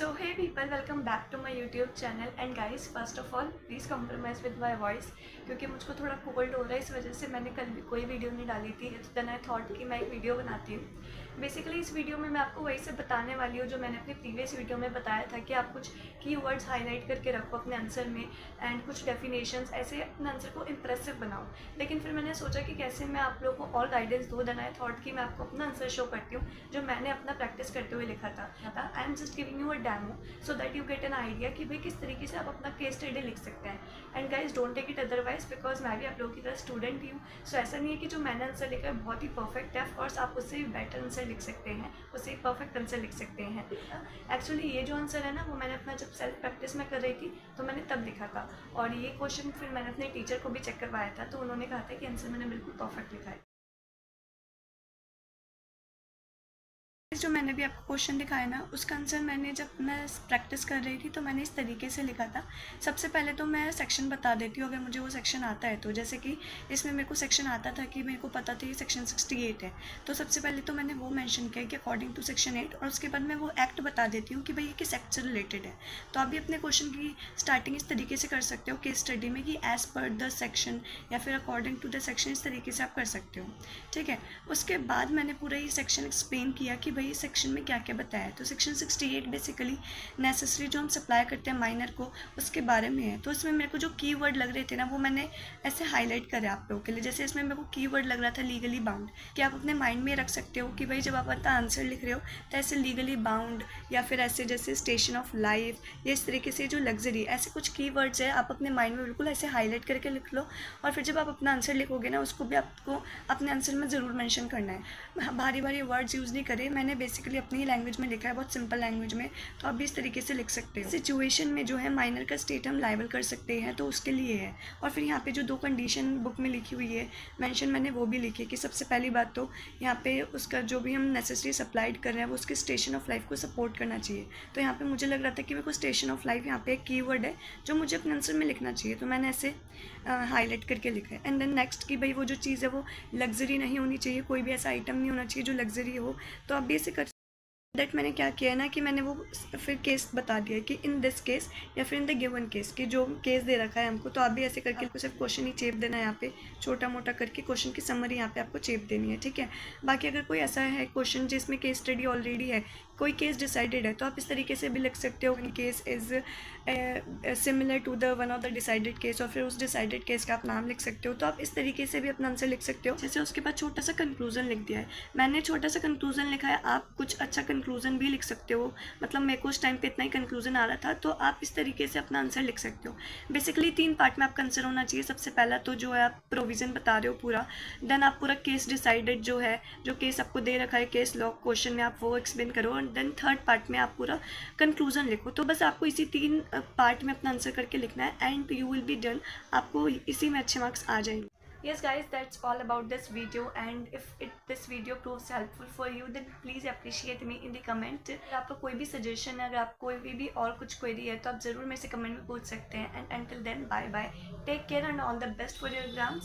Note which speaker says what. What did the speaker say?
Speaker 1: So hey people, welcome back to my YouTube channel and guys, first of all please compromise with my voice क्योंकि मुझको थोड़ा cold हो रहा है, इस वजह से मैंने कल भी कोई वीडियो नहीं डाली थी। देन आई थॉट कि मैं एक वीडियो बनाती हूँ। बेसिकली इस वीडियो में मैं आपको वही से बताने वाली हूँ जो मैंने अपनी प्रीवियस वीडियो में बताया था कि आप कुछ कीवर्ड्स हाईलाइट करके रखो अपने आंसर में एंड कुछ डेफिनेशंस, ऐसे अपने आंसर को इम्प्रेसिव बनाओ। लेकिन फिर मैंने सोचा कि कैसे मैं आप लोगों को और गाइडेंस दूँ। देन आई थॉट कि मैं आपको अपना आंसर शो करती हूँ जो मैंने अपना प्रैक्टिस करते हुए लिखा था। I am just giving you a demo so that you get an idea कि भाई किस तरीके से आप अपना केस स्टडी लिख सकते हैं। And guys don't take it otherwise because मैं भी आप लोगों की तरह स्टूडेंट ही हूँ। सो ऐसा नहीं है कि जो मैंने आंसर लिखा है बहुत ही परफेक्ट है। ऑफकोर्स आप उससे भी बेटर आंसर लिख सकते हैं, उससे एक परफेक्ट आंसर लिख सकते हैं। एक्चुअली ये जो आंसर है ना, वो मैंने अपना जब सेल्फ प्रैक्टिस में कर रही थी तो मैंने तब लिखा था। और ये क्वेश्चन फिर मैंने अपने टीचर को भी चेक करवाया था, तो उन्होंने कहा था कि आंसर मैंने बिल्कुल परफेक्ट लिखा है। जो मैंने भी आपको क्वेश्चन दिखाया ना, उसका आंसर मैंने जब मैं प्रैक्टिस कर रही थी तो मैंने इस तरीके से लिखा था। सबसे पहले तो मैं सेक्शन बता देती हूँ अगर मुझे वो सेक्शन आता है तो। जैसे कि इसमें मेरे को सेक्शन आता था कि मेरे को पता था ये सेक्शन 68 है, तो सबसे पहले तो मैंने वो मेंशन किया कि अकॉर्डिंग टू सेक्शन 8, और उसके बाद मैं वो एक्ट बता देती हूँ कि भाई ये किस एक्ट से रिलेटेड है। तो आप भी अपने क्वेश्चन की स्टार्टिंग इस तरीके से कर सकते हो केस स्टडी में कि एज़ पर द सेक्शन या फिर अकॉर्डिंग टू द सेक्शन, इस तरीके से आप कर सकते हो। ठीक है, उसके बाद मैंने पूरा ये सेक्शन एक्सप्लेन किया कि भाई सेक्शन में क्या क्या बताया है। तो सेक्शन 68 बेसिकली नेसेसरी जो हम सप्लाई करते हैं माइनर को, उसके बारे में है। तो इसमें मेरे को जो कीवर्ड लग रहे थे ना, वो मैंने ऐसे हाईलाइट करे आप लोगों के लिए। जैसे इसमें मेरे को कीवर्ड लग रहा था लीगली बाउंड, कि आप अपने माइंड में रख सकते हो कि भाई जब आप अपना आंसर लिख रहे हो तो ऐसे लीगली बाउंड या फिर ऐसे जैसे स्टेशन ऑफ लाइफ या इस तरीके से जो लग्जरी, ऐसे कुछ कीवर्ड्स है आप अपने माइंड में बिल्कुल ऐसे हाईलाइट करके लिख लो। और फिर जब आप अपना आंसर लिखोगे ना, उसको भी आपको अपने आंसर में ज़रूर मेंशन करना है। भारी भारी वर्ड्स यूज़ नहीं करे, मैंने बेसिकली अपनी लैंग्वेज में लिखा है, बहुत सिंपल लैंग्वेज में, तो आप भी इस तरीके से लिख सकते हो। सिचुएशन में जो है माइनर का स्टेट हम लायबल कर सकते हैं, तो उसके लिए है। और फिर यहाँ पे जो दो कंडीशन बुक में लिखी हुई है मेंशन, मैंने वो भी लिखी है कि सबसे पहली बात तो यहाँ पे उसका जो भी हम नेसेसरी सप्लाइड कर रहे हैं वो उसके स्टेशन ऑफ लाइफ को सपोर्ट करना चाहिए। तो यहाँ पे मुझे लग रहा था कि मेरे को स्टेशन ऑफ लाइफ यहाँ पे एक कीवर्ड है जो मुझे अपने आंसर में लिखना चाहिए, तो मैंने ऐसे हाईलाइट करके लिखा है। एंड देन नेक्स्ट कि भाई वो जो चीज़ है वो लग्जरी नहीं होनी चाहिए, कोई भी ऐसा आइटम नहीं होना चाहिए जो लग्जरी हो। तो आप भी ऐसे कर दैट मैंने क्या किया है ना कि मैंने वो फिर केस बता दिया कि इन दिस केस या फिर इन द गिवन केस, कि जो केस दे रखा है हमको, तो आप भी ऐसे करके आपको सिर्फ क्वेश्चन ही चेप देना है। यहाँ पे छोटा मोटा करके क्वेश्चन की समरी यहाँ पे आपको चेप देनी है। ठीक है, बाकी अगर कोई ऐसा है क्वेश्चन जिसमें केस स्टडी ऑलरेडी है, कोई केस डिसाइडेड है, तो आप इस तरीके से भी लिख सकते हो कि case is similar to the one of the decided case, और फिर उस डिसाइडेड केस का आप नाम लिख सकते हो। तो आप इस तरीके से भी अपना आंसर लिख सकते हो। जैसे उसके बाद छोटा सा कंक्लूजन लिख दिया है, मैंने छोटा सा कंक्लूजन लिखा है, आप कुछ अच्छा कंक्लूजन भी लिख सकते हो। मतलब मेरे को उस टाइम पे इतना ही कंक्लूजन आ रहा था, तो आप इस तरीके से अपना आंसर लिख सकते हो। बेसिकली 3 पार्ट में आपका आंसर होना चाहिए। सबसे पहला तो जो है आप प्रोविज़न बता रहे हो पूरा, देन आप पूरा केस डिसाइडेड जो है, जो केस आपको दे रखा है केस लॉ क्वेश्चन में, आप वो एक्सप्लेन करो, और देन थर्ड पार्ट में आप पूरा कंक्लूजन लिखो। तो बस आपको इसी 3 पार्ट में अपना आंसर करके लिखना है and you will be done. आपको इसी में अच्छे मार्क्स आ जाएंगे। Yes guys, that's all about this video, and if this video proves helpful for you then please appreciate me in the comment. अगर आपका कोई भी सजेशन है, अगर आप कोई भी और कुछ क्वेरी है, तो आप ज़रूर मेरे से कमेंट में पूछ सकते हैं। And until then, bye bye, take care and all the best for your exams.